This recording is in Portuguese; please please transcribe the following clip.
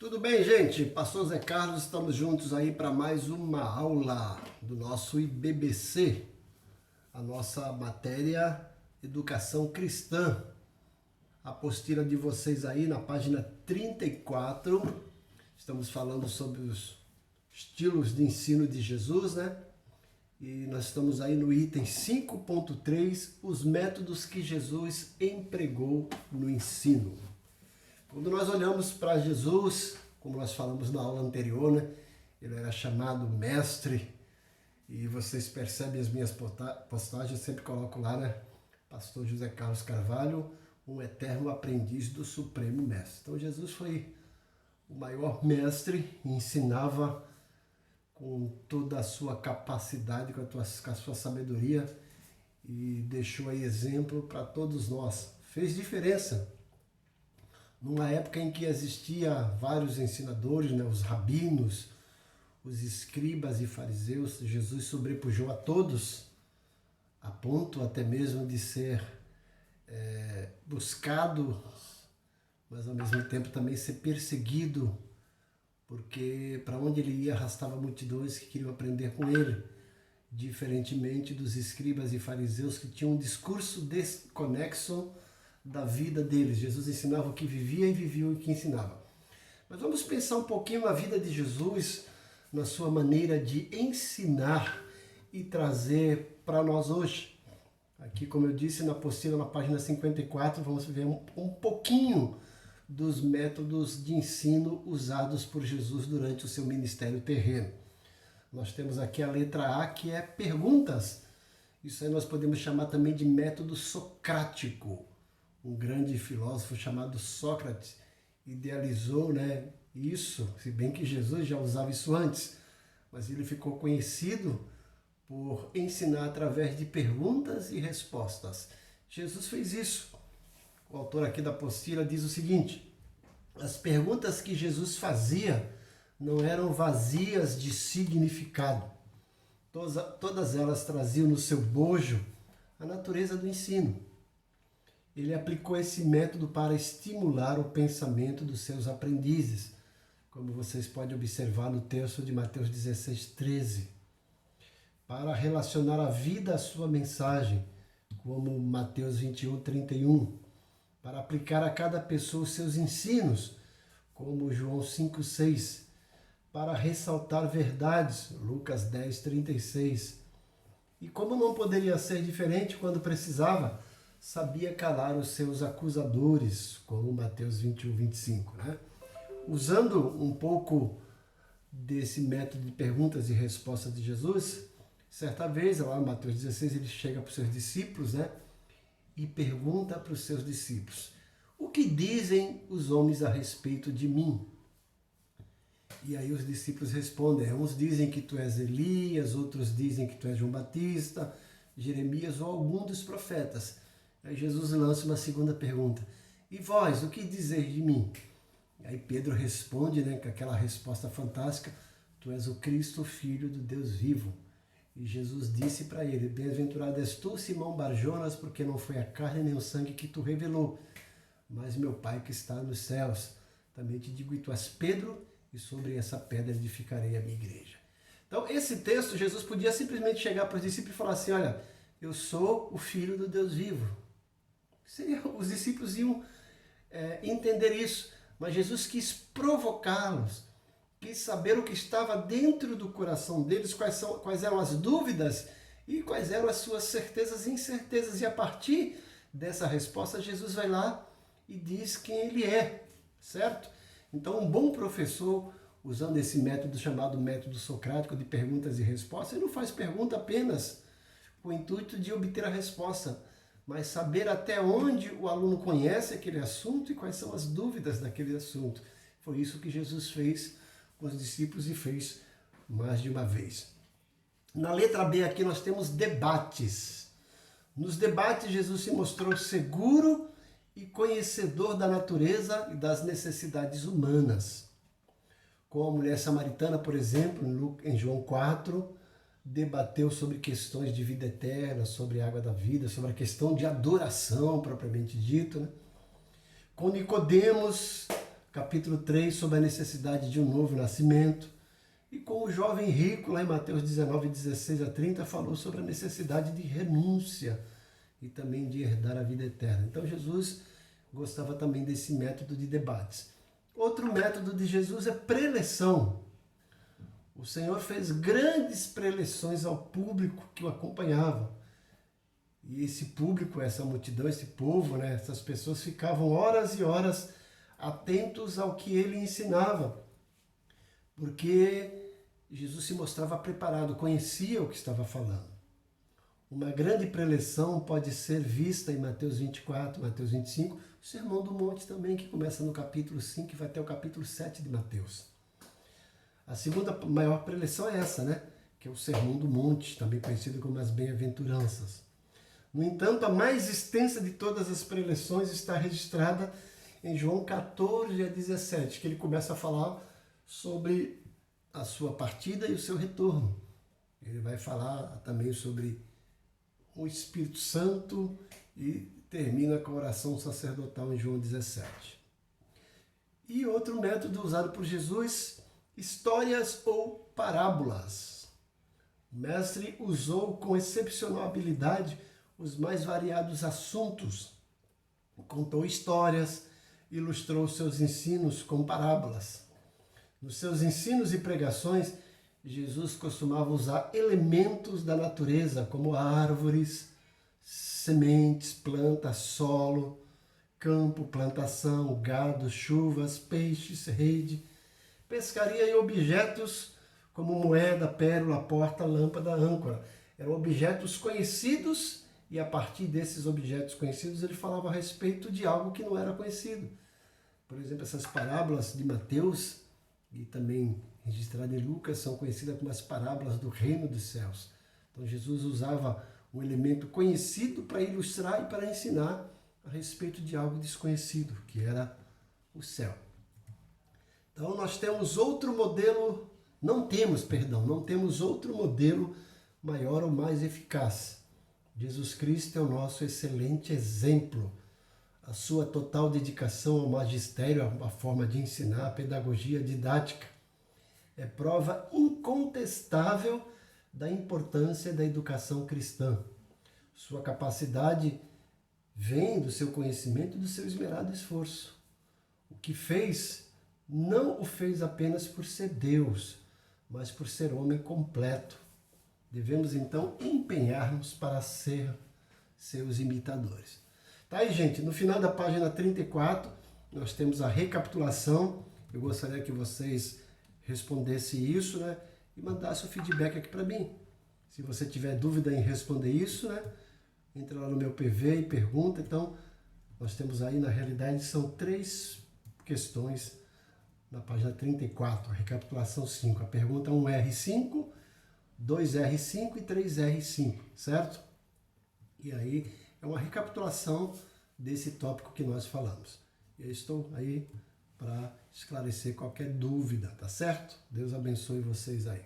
Tudo bem, gente? Pastor Zé Carlos, estamos juntos aí para mais uma aula do nosso IBBC, a nossa matéria Educação Cristã. A apostila de vocês aí na página 34, estamos falando sobre os estilos de ensino de Jesus, né? E nós estamos aí no item 5.3, os métodos que Jesus empregou no ensino. Quando nós olhamos para Jesus, como nós falamos na aula anterior, né? Ele era chamado mestre, e vocês percebem as minhas postagens, eu sempre coloco lá, né? Pastor José Carlos Carvalho, um eterno aprendiz do Supremo Mestre. Então Jesus foi o maior mestre e ensinava com toda a sua capacidade, com a sua sabedoria, e deixou aí exemplo para todos nós. Fez diferença. Numa época em que existia vários ensinadores, né, os rabinos, os escribas e fariseus, Jesus sobrepujou a todos, a ponto até mesmo de ser buscado, mas ao mesmo tempo também ser perseguido, porque para onde ele ia arrastava multidões que queriam aprender com ele, diferentemente dos escribas e fariseus que tinham um discurso desconexo da vida deles. Jesus ensinava o que vivia e vivia o que ensinava. Mas vamos pensar um pouquinho na vida de Jesus, na sua maneira de ensinar e trazer para nós hoje. Aqui, como eu disse, na apostila, na página 54, vamos ver um pouquinho dos métodos de ensino usados por Jesus durante o seu ministério terreno. Nós temos aqui a letra A, que é perguntas. Isso aí nós podemos chamar também de método socrático. Um grande filósofo chamado Sócrates idealizou, né, isso, se bem que Jesus já usava isso antes, mas ele ficou conhecido por ensinar através de perguntas e respostas. Jesus fez isso. O autor aqui da apostila diz o seguinte: as perguntas que Jesus fazia não eram vazias de significado. Todas elas traziam no seu bojo a natureza do ensino. Ele aplicou esse método para estimular o pensamento dos seus aprendizes, como vocês podem observar no texto de Mateus 16:13, para relacionar a vida à sua mensagem, como Mateus 21:31, para aplicar a cada pessoa os seus ensinos, como João 5:6, para ressaltar verdades, Lucas 10:36. E como não poderia ser diferente quando precisava, sabia calar os seus acusadores, como Mateus 21:25, né? Usando um pouco desse método de perguntas e respostas de Jesus, certa vez, lá em Mateus 16, ele chega para os seus discípulos, né? E pergunta para os seus discípulos: o que dizem os homens a respeito de mim? E aí os discípulos respondem: uns dizem que tu és Elias, outros dizem que tu és João Batista, Jeremias ou algum dos profetas. Aí Jesus lança uma segunda pergunta: e vós, o que dizeis de mim? E aí Pedro responde, né, com aquela resposta fantástica: tu és o Cristo, filho do Deus vivo. E Jesus disse para ele: bem-aventurado és tu, Simão Barjonas, porque não foi a carne nem o sangue que tu revelou, mas meu Pai que está nos céus. Também te digo, e tu és Pedro, e sobre essa pedra edificarei a minha igreja. Então, esse texto, Jesus podia simplesmente chegar para os discípulos e falar assim: olha, eu sou o Filho do Deus vivo. Os discípulos iam entender isso, mas Jesus quis provocá-los, quis saber o que estava dentro do coração deles, quais eram as dúvidas e quais eram as suas certezas e incertezas. E a partir dessa resposta, Jesus vai lá e diz quem ele é, certo? Então, um bom professor, usando esse método chamado método socrático de perguntas e respostas, ele não faz pergunta apenas com o intuito de obter a resposta, mas saber até onde o aluno conhece aquele assunto e quais são as dúvidas daquele assunto. Foi isso que Jesus fez com os discípulos e fez mais de uma vez. Na letra B aqui nós temos debates. Nos debates Jesus se mostrou seguro e conhecedor da natureza e das necessidades humanas. Com a mulher samaritana, por exemplo, em João 4, debateu sobre questões de vida eterna, sobre a água da vida, sobre a questão de adoração propriamente dito, né? Com Nicodemos, capítulo 3, sobre a necessidade de um novo nascimento. E com o jovem rico, lá em Mateus 19, 16 a 30, falou sobre a necessidade de renúncia e também de herdar a vida eterna. Então Jesus gostava também desse método de debates. Outro método de Jesus é preleção. O Senhor fez grandes preleções ao público que o acompanhava. E esse público, essa multidão, esse povo, né, essas pessoas ficavam horas e horas atentos ao que ele ensinava. Porque Jesus se mostrava preparado, conhecia o que estava falando. Uma grande preleção pode ser vista em Mateus 24, Mateus 25, o Sermão do Monte também, que começa no capítulo 5 e vai até o capítulo 7 de Mateus. A segunda maior preleção é essa, né? Que é o Sermão do Monte, também conhecido como as Bem-aventuranças. No entanto, a mais extensa de todas as preleções está registrada em João 14 a 17, que ele começa a falar sobre a sua partida e o seu retorno. Ele vai falar também sobre o Espírito Santo e termina com a oração sacerdotal em João 17. E outro método usado por Jesus, histórias ou parábolas. O mestre usou com excepcional habilidade os mais variados assuntos. Contou histórias, ilustrou seus ensinos com parábolas. Nos seus ensinos e pregações, Jesus costumava usar elementos da natureza, como árvores, sementes, plantas, solo, campo, plantação, gado, chuvas, peixes, rede, pescaria e objetos como moeda, pérola, porta, lâmpada, âncora. Eram objetos conhecidos e a partir desses objetos conhecidos ele falava a respeito de algo que não era conhecido. Por exemplo, essas parábolas de Mateus e também registrada em Lucas são conhecidas como as parábolas do reino dos céus. Então Jesus usava um elemento conhecido para ilustrar e para ensinar a respeito de algo desconhecido, que era o céu. Então nós temos outro modelo, não temos outro modelo maior ou mais eficaz. Jesus Cristo é o nosso excelente exemplo. A sua total dedicação ao magistério, a forma de ensinar, a pedagogia didática, é prova incontestável da importância da educação cristã. Sua capacidade vem do seu conhecimento e do seu esmerado esforço. O que fez, não o fez apenas por ser Deus, mas por ser homem completo. Devemos então empenhar-nos para ser seus imitadores. Tá aí, gente, no final da página 34, nós temos a recapitulação. Eu gostaria que vocês respondessem isso, né? E mandassem o feedback aqui para mim. Se você tiver dúvida em responder isso, né? Entra lá no meu PV e pergunta. Então, nós temos aí, na realidade, são 3 questões na página 34, a recapitulação 5. A pergunta 1R5, 2R5 e 3R5, certo? E aí é uma recapitulação desse tópico que nós falamos. Eu estou aí para esclarecer qualquer dúvida, tá certo? Deus abençoe vocês aí.